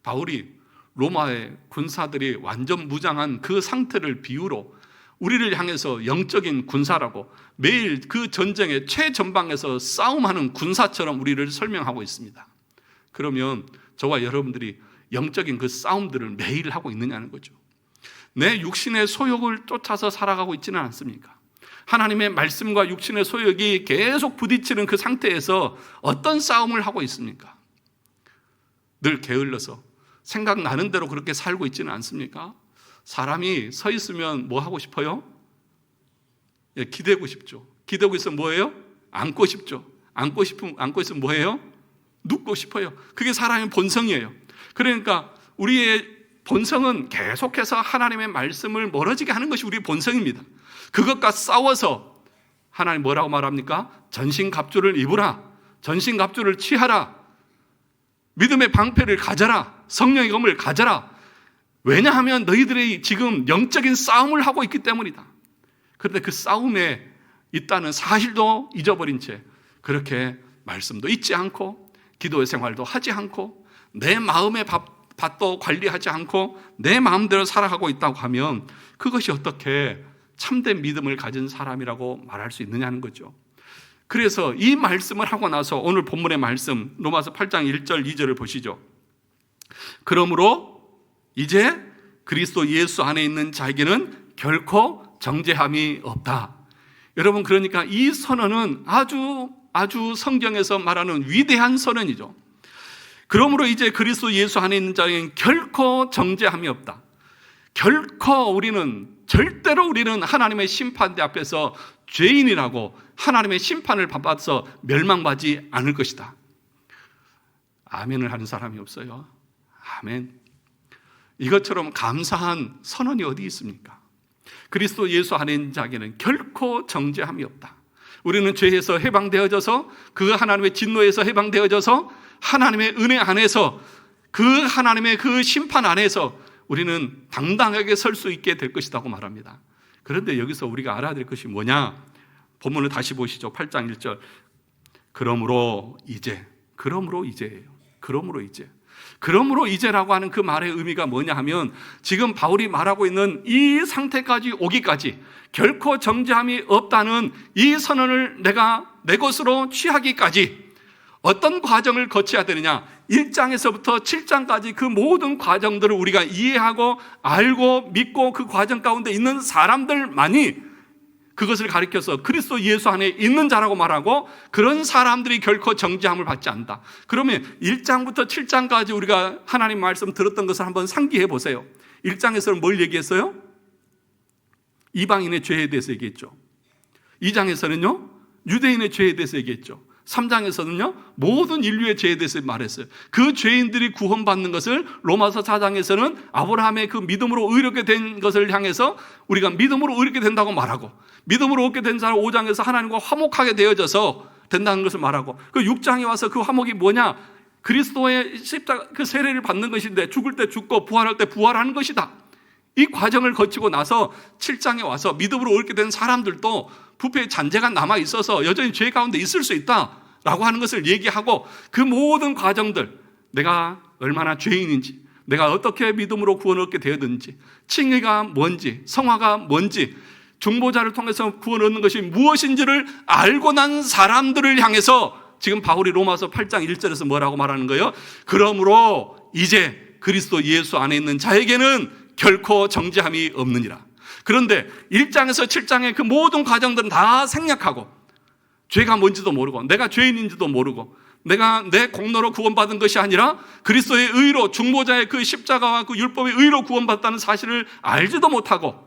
바울이 로마의 군사들이 완전 무장한 그 상태를 비유로 우리를 향해서 영적인 군사라고 매일 그 전쟁의 최전방에서 싸움하는 군사처럼 우리를 설명하고 있습니다. 그러면 저와 여러분들이 영적인 그 싸움들을 매일 하고 있느냐는 거죠. 내 육신의 소욕을 쫓아서 살아가고 있지는 않습니까? 하나님의 말씀과 육신의 소욕이 계속 부딪히는 그 상태에서 어떤 싸움을 하고 있습니까? 늘 게을러서 생각나는 대로 그렇게 살고 있지는 않습니까? 사람이 서 있으면 뭐 하고 싶어요? 기대고 싶죠. 기대고 있으면 뭐예요? 앉고 싶죠. 앉고 있으면 뭐예요? 눕고 싶어요. 그게 사람의 본성이에요. 그러니까 우리의 본성은 계속해서 하나님의 말씀을 멀어지게 하는 것이 우리의 본성입니다. 그것과 싸워서 하나님 뭐라고 말합니까? 전신갑주를 입으라. 전신갑주를 취하라. 믿음의 방패를 가져라. 성령의 검을 가져라. 왜냐하면 너희들이 지금 영적인 싸움을 하고 있기 때문이다. 그런데 그 싸움에 있다는 사실도 잊어버린 채 그렇게 말씀도 잊지 않고 기도의 생활도 하지 않고 내 마음의 밭도 관리하지 않고 내 마음대로 살아가고 있다고 하면 그것이 어떻게 참된 믿음을 가진 사람이라고 말할 수 있느냐는 거죠. 그래서 이 말씀을 하고 나서 오늘 본문의 말씀 로마서 8장 1절 2절을 보시죠. 그러므로 이제 그리스도 예수 안에 있는 자에게는 결코 정죄함이 없다. 여러분, 그러니까 이 선언은 아주 성경에서 말하는 위대한 선언이죠. 그러므로 이제 그리스도 예수 안에 있는 자에게는 결코 정죄함이 없다. 절대로 우리는 하나님의 심판대 앞에서 죄인이라고 하나님의 심판을 받아서 멸망받지 않을 것이다. 아멘을 하는 사람이 없어요. 아멘. 이것처럼 감사한 선언이 어디 있습니까? 그리스도 예수 안에 있는 자에게는 결코 정죄함이 없다. 우리는 죄에서 해방되어져서 그 하나님의 진노에서 해방되어져서 하나님의 은혜 안에서 그 하나님의 그 심판 안에서 우리는 당당하게 설 수 있게 될 것이라고 말합니다. 그런데 여기서 우리가 알아야 될 것이 뭐냐? 본문을 다시 보시죠. 8장 1절. 그러므로 이제예요. 그러므로 이제라고 하는 그 말의 의미가 뭐냐 하면 지금 바울이 말하고 있는 이 상태까지 오기까지 결코 정죄함이 없다는 이 선언을 내가 내 것으로 취하기까지 어떤 과정을 거쳐야 되느냐? 1장에서부터 7장까지 그 모든 과정들을 우리가 이해하고 알고 믿고 그 과정 가운데 있는 사람들만이 그것을 가리켜서 그리스도 예수 안에 있는 자라고 말하고 그런 사람들이 결코 정죄함을 받지 않는다. 그러면 1장부터 7장까지 우리가 하나님 말씀 들었던 것을 한번 상기해 보세요. 1장에서는 뭘 얘기했어요? 이방인의 죄에 대해서 얘기했죠. 2장에서는요 유대인의 죄에 대해서 얘기했죠. 3장에서는요 모든 인류의 죄에 대해서 말했어요. 그 죄인들이 구원받는 것을 로마서 4장에서는 아브라함의 그 믿음으로 의롭게 된 것을 향해서 우리가 믿음으로 의롭게 된다고 말하고, 믿음으로 얻게 된 사람 5장에서 하나님과 화목하게 되어져서 된다는 것을 말하고, 그 6장에 와서 그 화목이 뭐냐? 그리스도의 십자가 그 세례를 받는 것인데 죽을 때 죽고 부활할 때 부활하는 것이다. 이 과정을 거치고 나서 7장에 와서 믿음으로 얻게 된 사람들도 부패의 잔재가 남아 있어서 여전히 죄 가운데 있을 수 있다라고 하는 것을 얘기하고, 그 모든 과정들, 내가 얼마나 죄인인지, 내가 어떻게 믿음으로 구원을 얻게 되었는지, 칭의가 뭔지, 성화가 뭔지, 중보자를 통해서 구원 얻는 것이 무엇인지를 알고 난 사람들을 향해서 지금 바울이 로마서 8장 1절에서 뭐라고 말하는 거예요? 그러므로 이제 그리스도 예수 안에 있는 자에게는 결코 정죄함이 없느니라. 그런데 1장에서 7장의 그 모든 과정들은 다 생략하고 죄가 뭔지도 모르고 내가 죄인인지도 모르고 내가 내 공로로 구원받은 것이 아니라 그리스도의 의로, 중보자의 그 십자가와 그 율법의 의로 구원받았다는 사실을 알지도 못하고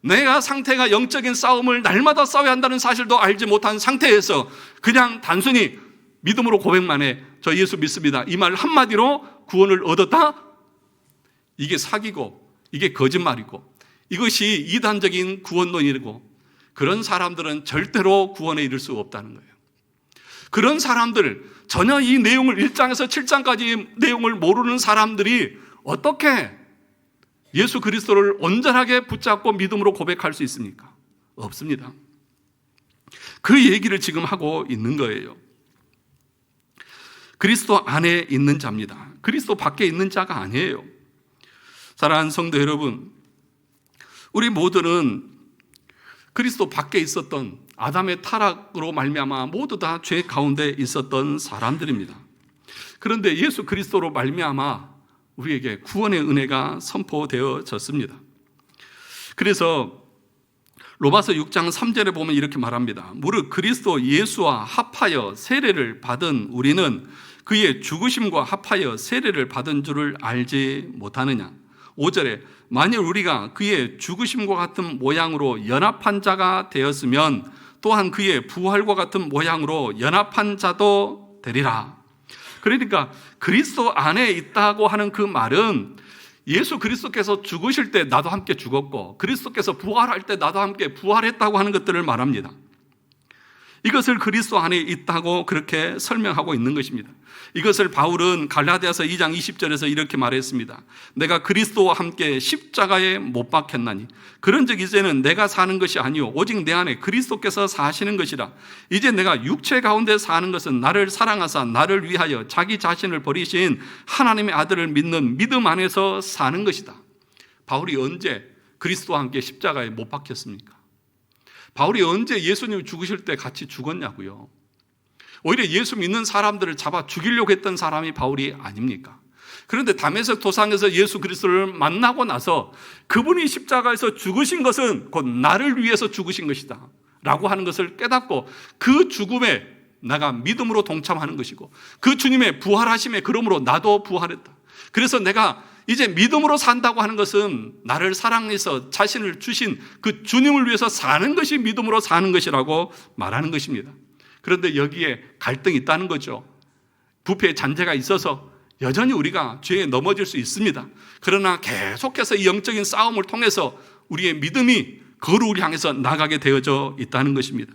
내가 상태가 영적인 싸움을 날마다 싸워야 한다는 사실도 알지 못한 상태에서 그냥 단순히 믿음으로 고백만 해. 저 예수 믿습니다. 이 말 한마디로 구원을 얻었다? 이게 사기고 이게 거짓말이고 이것이 이단적인 구원론이고 그런 사람들은 절대로 구원에 이를 수 없다는 거예요. 그런 사람들, 전혀 이 내용을 1장에서 7장까지 내용을 모르는 사람들이 어떻게 예수 그리스도를 온전하게 붙잡고 믿음으로 고백할 수 있습니까? 없습니다. 그 얘기를 지금 하고 있는 거예요. 그리스도 안에 있는 자입니다. 그리스도 밖에 있는 자가 아니에요. 사랑하는 성도 여러분, 우리 모두는 그리스도 밖에 있었던 아담의 타락으로 말미암아 모두 다 죄 가운데 있었던 사람들입니다. 그런데 예수 그리스도로 말미암아 우리에게 구원의 은혜가 선포되어졌습니다. 그래서 로마서 6장 3절에 보면 이렇게 말합니다. 무릇 그리스도 예수와 합하여 세례를 받은 우리는 그의 죽으심과 합하여 세례를 받은 줄을 알지 못하느냐. 5절에 만일 우리가 그의 죽으심과 같은 모양으로 연합한 자가 되었으면 또한 그의 부활과 같은 모양으로 연합한 자도 되리라. 그러니까 그리스도 안에 있다고 하는 그 말은 예수 그리스도께서 죽으실 때 나도 함께 죽었고 그리스도께서 부활할 때 나도 함께 부활했다고 하는 것들을 말합니다. 이것을 그리스도 안에 있다고 그렇게 설명하고 있는 것입니다. 이것을 바울은 갈라디아서 2장 20절에서 이렇게 말했습니다. 내가 그리스도와 함께 십자가에 못 박혔나니 그런즉 이제는 내가 사는 것이 아니요 오직 내 안에 그리스도께서 사시는 것이라. 이제 내가 육체 가운데 사는 것은 나를 사랑하사 나를 위하여 자기 자신을 버리신 하나님의 아들을 믿는 믿음 안에서 사는 것이다. 바울이 언제 그리스도와 함께 십자가에 못 박혔습니까? 바울이 언제 예수님이 죽으실 때 같이 죽었냐고요. 오히려 예수 믿는 사람들을 잡아 죽이려고 했던 사람이 바울이 아닙니까? 그런데 다메섹 도상에서 예수 그리스도를 만나고 나서 그분이 십자가에서 죽으신 것은 곧 나를 위해서 죽으신 것이다 라고 하는 것을 깨닫고 그 죽음에 내가 믿음으로 동참하는 것이고 그 주님의 부활하심에 그러므로 나도 부활했다. 그래서 내가 이제 믿음으로 산다고 하는 것은 나를 사랑해서 자신을 주신 그 주님을 위해서 사는 것이 믿음으로 사는 것이라고 말하는 것입니다. 그런데 여기에 갈등이 있다는 거죠. 부패의 잔재가 있어서 여전히 우리가 죄에 넘어질 수 있습니다. 그러나 계속해서 이 영적인 싸움을 통해서 우리의 믿음이 거룩을 향해서 나가게 되어져 있다는 것입니다.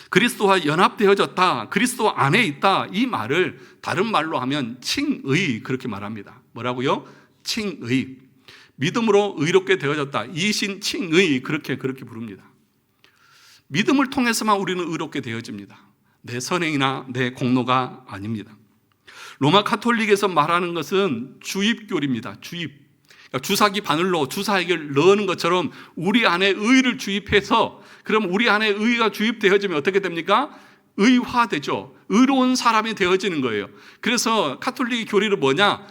그리스도와 연합되어졌다, 그리스도 안에 있다, 이 말을 다른 말로 하면 칭의 그렇게 말합니다. 뭐라고요? 칭의. 믿음으로 의롭게 되어졌다, 이신 칭의 그렇게 부릅니다. 믿음을 통해서만 우리는 의롭게 되어집니다. 내 선행이나 내 공로가 아닙니다. 로마 카톨릭에서 말하는 것은 주입교리입니다. 주입. 그러니까 주사기 바늘로 주사액을 넣는 것처럼 우리 안에 의를 주입해서 그럼 우리 안에 의가 주입되어지면 어떻게 됩니까? 의화되죠. 의로운 사람이 되어지는 거예요. 그래서 카톨릭 교리는 뭐냐?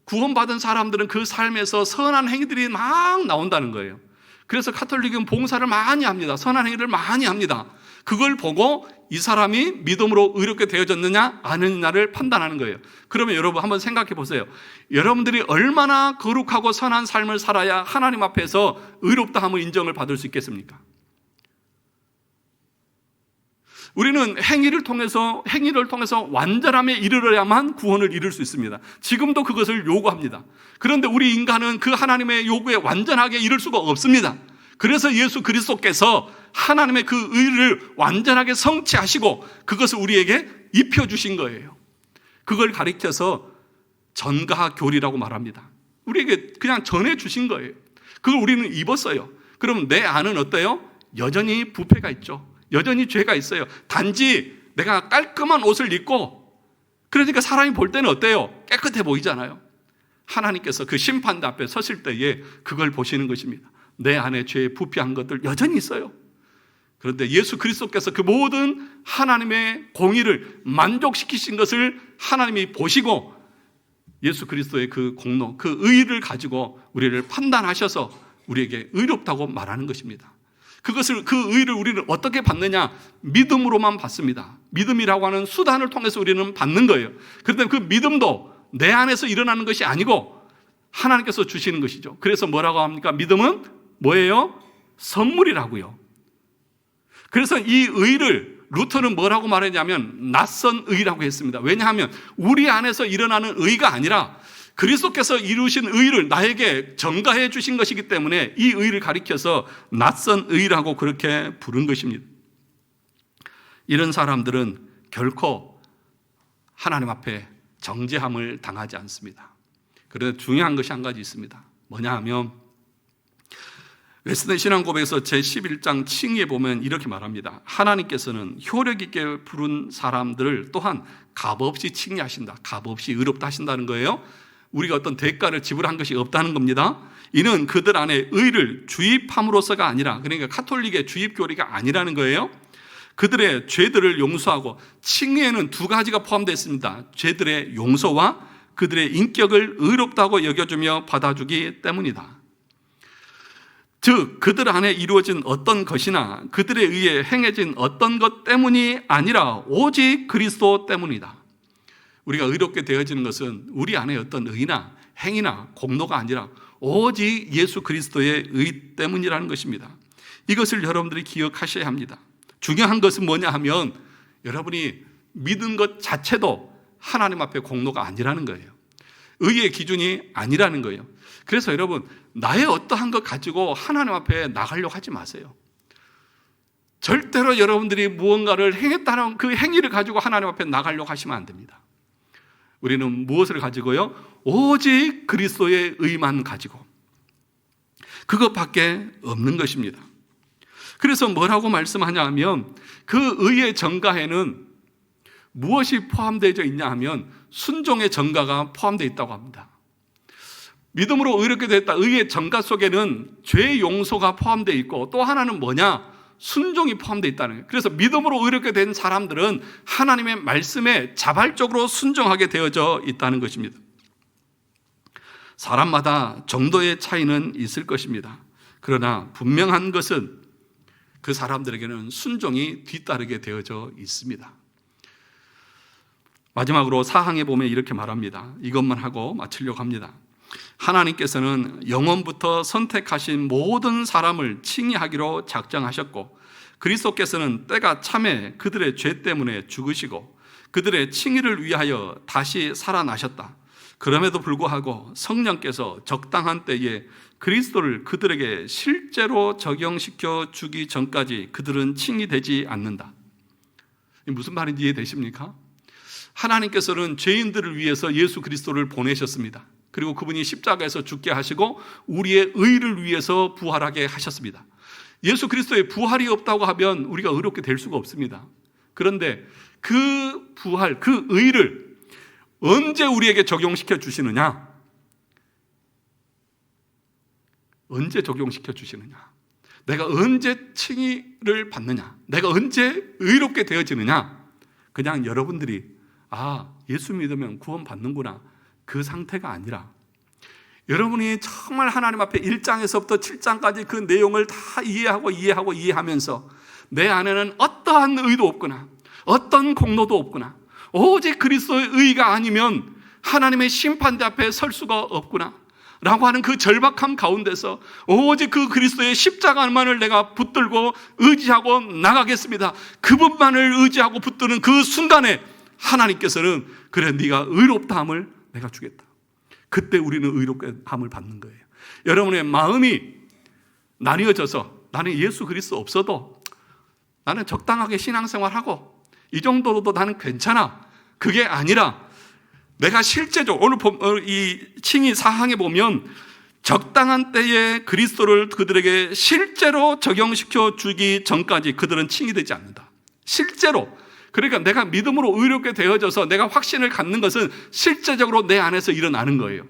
구원받은 사람들은 그 삶에서 선한 행위들이 막 나온다는 거예요. 그래서 카톨릭은 봉사를 많이 합니다. 선한 행위를 많이 합니다. 그걸 보고 이 사람이 믿음으로 의롭게 되어졌느냐 아느냐를 판단하는 거예요. 그러면 여러분 한번 생각해 보세요. 여러분들이 얼마나 거룩하고 선한 삶을 살아야 하나님 앞에서 의롭다함을 인정을 받을 수 있겠습니까? 우리는 행위를 통해서 완전함에 이르러야만 구원을 이룰 수 있습니다. 지금도 그것을 요구합니다. 그런데 우리 인간은 그 하나님의 요구에 완전하게 이룰 수가 없습니다. 그래서 예수 그리스도께서 하나님의 그 의를 완전하게 성취하시고 그것을 우리에게 입혀주신 거예요. 그걸 가리켜서 전가교리라고 말합니다. 우리에게 그냥 전해주신 거예요. 그걸 우리는 입었어요. 그럼 내 안은 어때요? 여전히 부패가 있죠. 여전히 죄가 있어요. 단지 내가 깔끔한 옷을 입고 그러니까 사람이 볼 때는 어때요? 깨끗해 보이잖아요. 하나님께서 그 심판대 앞에 서실 때에 그걸 보시는 것입니다. 내 안에 죄의 부패한 것들 여전히 있어요. 그런데 예수 그리스도께서 그 모든 하나님의 공의를 만족시키신 것을 하나님이 보시고 예수 그리스도의 그 공로, 그 의의를 가지고 우리를 판단하셔서 우리에게 의롭다고 말하는 것입니다. 그것을, 그 의를 우리는 어떻게 받느냐? 믿음으로만 받습니다. 믿음이라고 하는 수단을 통해서 우리는 받는 거예요. 그런데 그 믿음도 내 안에서 일어나는 것이 아니고 하나님께서 주시는 것이죠. 그래서 뭐라고 합니까? 믿음은 뭐예요? 선물이라고요. 그래서 이 의를 루터는 뭐라고 말했냐면 낯선 의라고 했습니다. 왜냐하면 우리 안에서 일어나는 의가 아니라 그리스도께서 이루신 의를 나에게 전가해 주신 것이기 때문에 이 의를 가리켜서 낯선 의라고 그렇게 부른 것입니다. 이런 사람들은 결코 하나님 앞에 정죄함을 당하지 않습니다. 그런데 중요한 것이 한 가지 있습니다. 뭐냐 하면 웨스턴 신앙고백에서 제11장 칭의에 보면 이렇게 말합니다. 하나님께서는 효력 있게 부른 사람들을 또한 값없이 칭의하신다. 값없이 의롭다 하신다는 거예요. 우리가 어떤 대가를 지불한 것이 없다는 겁니다. 이는 그들 안에 의를 주입함으로써가 아니라, 그러니까 카톨릭의 주입교리가 아니라는 거예요. 그들의 죄들을 용서하고, 칭의에는 두 가지가 포함되어 있습니다. 죄들의 용서와 그들의 인격을 의롭다고 여겨주며 받아주기 때문이다. 즉 그들 안에 이루어진 어떤 것이나 그들에 의해 행해진 어떤 것 때문이 아니라 오직 그리스도 때문이다. 우리가 의롭게 되어지는 것은 우리 안에 어떤 의나 행위나 공로가 아니라 오직 예수 그리스도의 의 때문이라는 것입니다. 이것을 여러분들이 기억하셔야 합니다. 중요한 것은 뭐냐 하면 여러분이 믿은 것 자체도 하나님 앞에 공로가 아니라는 거예요. 의의 기준이 아니라는 거예요. 그래서 여러분, 나의 어떠한 것 가지고 하나님 앞에 나가려고 하지 마세요. 절대로 여러분들이 무언가를 행했다는 그 행위를 가지고 하나님 앞에 나가려고 하시면 안 됩니다. 우리는 무엇을 가지고요? 오직 그리스도의 의만 가지고, 그것밖에 없는 것입니다. 그래서 뭐라고 말씀하냐 하면 그 의의 전가에는 무엇이 포함되어 있냐 하면 순종의 전가가 포함되어 있다고 합니다. 믿음으로 의롭게 됐다. 의의 전가 속에는 죄 용서가 포함되어 있고 또 하나는 뭐냐? 순종이 포함되어 있다는 거예요. 그래서 믿음으로 의롭게 된 사람들은 하나님의 말씀에 자발적으로 순종하게 되어져 있다는 것입니다. 사람마다 정도의 차이는 있을 것입니다. 그러나 분명한 것은 그 사람들에게는 순종이 뒤따르게 되어져 있습니다. 마지막으로 사항에 보면 이렇게 말합니다. 이것만 하고 마치려고 합니다. 하나님께서는 영원부터 선택하신 모든 사람을 칭의하기로 작정하셨고, 그리스도께서는 때가 차매 그들의 죄 때문에 죽으시고 그들의 칭의를 위하여 다시 살아나셨다. 그럼에도 불구하고 성령께서 적당한 때에 그리스도를 그들에게 실제로 적용시켜 주기 전까지 그들은 칭의되지 않는다. 무슨 말인지 이해되십니까? 하나님께서는 죄인들을 위해서 예수 그리스도를 보내셨습니다. 그리고 그분이 십자가에서 죽게 하시고 우리의 의를 위해서 부활하게 하셨습니다. 예수 그리스도의 부활이 없다고 하면 우리가 의롭게 될 수가 없습니다. 그런데 그 부활, 그 의를 언제 우리에게 적용시켜 주시느냐? 언제 적용시켜 주시느냐? 내가 언제 칭의를 받느냐? 내가 언제 의롭게 되어지느냐? 그냥 여러분들이 예수 믿으면 구원 받는구나, 그 상태가 아니라 여러분이 정말 하나님 앞에 1장에서부터 7장까지 그 내용을 다 이해하면서 내 안에는 어떠한 의도 없구나, 어떤 공로도 없구나, 오직 그리스도의 의가 아니면 하나님의 심판대 앞에 설 수가 없구나 라고 하는 그 절박함 가운데서 오직 그 그리스도의 십자가만을 내가 붙들고 의지하고 나가겠습니다. 그분만을 의지하고 붙드는 그 순간에 하나님께서는 그래, 네가 의롭다함을 내가 주겠다. 그때 우리는 의롭다함을 받는 거예요. 여러분의 마음이 나뉘어져서 나는 예수 그리스도 없어도 나는 적당하게 신앙생활하고 이 정도로도 나는 괜찮아, 그게 아니라 내가 실제적으로 오늘 이 칭의 사항에 보면 적당한 때에 그리스도를 그들에게 실제로 적용시켜 주기 전까지 그들은 칭의되지 않는다. 실제로. 그러니까 내가 믿음으로 의롭게 되어져서 내가 확신을 갖는 것은 실제적으로 내 안에서 일어나는 거예요.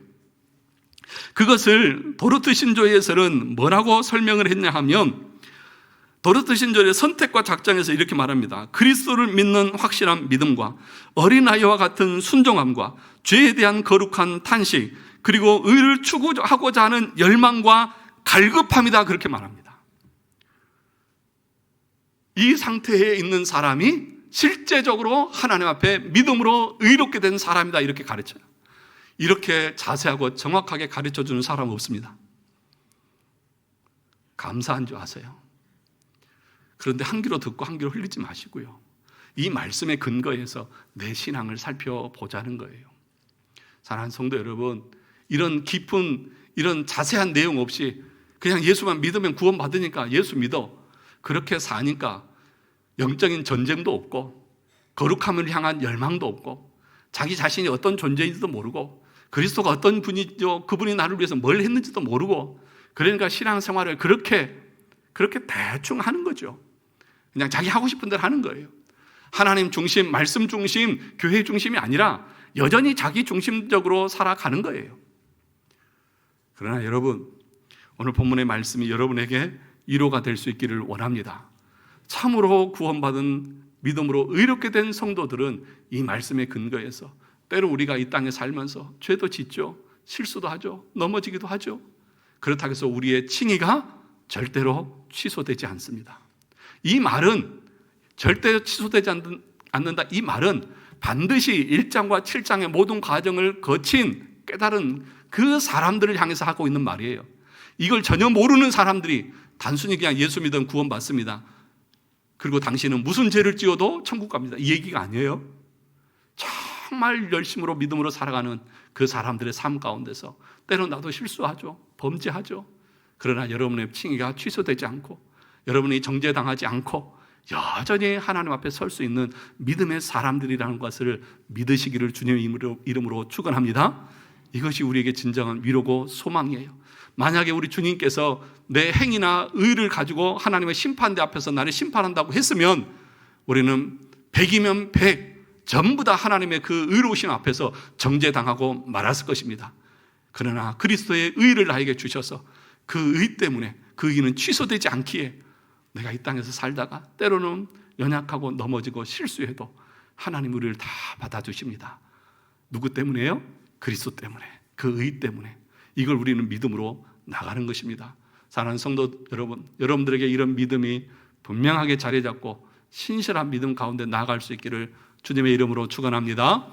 그것을 도르트 신조에서는 뭐라고 설명을 했냐 하면, 도르트 신조의 선택과 작정에서 이렇게 말합니다. 그리스도를 믿는 확실한 믿음과 어린아이와 같은 순종함과 죄에 대한 거룩한 탄식, 그리고 의를 추구하고자 하는 열망과 갈급함이다, 그렇게 말합니다. 이 상태에 있는 사람이 실제적으로 하나님 앞에 믿음으로 의롭게 된 사람이다, 이렇게 가르쳐요. 이렇게 자세하고 정확하게 가르쳐주는 사람은 없습니다. 감사한 줄 아세요? 그런데 한 귀로 듣고 한 귀로 흘리지 마시고요, 이 말씀의 근거에서 내 신앙을 살펴보자는 거예요. 사랑하는 성도 여러분, 이런 깊은, 이런 자세한 내용 없이 그냥 예수만 믿으면 구원받으니까 예수 믿어, 그렇게 사니까 영적인 전쟁도 없고 거룩함을 향한 열망도 없고 자기 자신이 어떤 존재인지도 모르고 그리스도가 어떤 분이죠, 그분이 나를 위해서 뭘 했는지도 모르고, 그러니까 신앙생활을 그렇게 대충 하는 거죠. 그냥 자기 하고 싶은 대로 하는 거예요. 하나님 중심, 말씀 중심, 교회 중심이 아니라 여전히 자기 중심적으로 살아가는 거예요. 그러나 여러분, 오늘 본문의 말씀이 여러분에게 위로가 될 수 있기를 원합니다. 참으로 구원받은 믿음으로 의롭게 된 성도들은 이 말씀의 근거에서 때로 우리가 이 땅에 살면서 죄도 짓죠, 실수도 하죠, 넘어지기도 하죠. 그렇다고 해서 우리의 칭의가 절대로 취소되지 않습니다. 이 말은 절대 취소되지 않는다, 이 말은 반드시 1장과 7장의 모든 과정을 거친 깨달은 그 사람들을 향해서 하고 있는 말이에요. 이걸 전혀 모르는 사람들이 단순히 그냥 예수 믿으면 구원받습니다, 그리고 당신은 무슨 죄를 지어도 천국 갑니다, 이 얘기가 아니에요. 정말 열심으로 믿음으로 살아가는 그 사람들의 삶 가운데서 때로 나도 실수하죠, 범죄하죠. 그러나 여러분의 칭의가 취소되지 않고 여러분이 정죄당하지 않고 여전히 하나님 앞에 설 수 있는 믿음의 사람들이라는 것을 믿으시기를 주님의 이름으로 축원합니다. 이것이 우리에게 진정한 위로고 소망이에요. 만약에 우리 주님께서 내 행위나 의를 가지고 하나님의 심판대 앞에서 나를 심판한다고 했으면 우리는 100이면 100 전부 다 하나님의 그 의로우심 앞에서 정죄당하고 말았을 것입니다. 그러나 그리스도의 의를 나에게 주셔서 그 의 때문에 그 의는 취소되지 않기에 내가 이 땅에서 살다가 때로는 연약하고 넘어지고 실수해도 하나님 우리를 다 받아주십니다. 누구 때문에요? 그리스도 때문에, 그 의 때문에. 이걸 우리는 믿음으로 나가는 것입니다. 사랑하는 성도 여러분, 여러분들에게 이런 믿음이 분명하게 자리 잡고 신실한 믿음 가운데 나아갈 수 있기를 주님의 이름으로 축원합니다.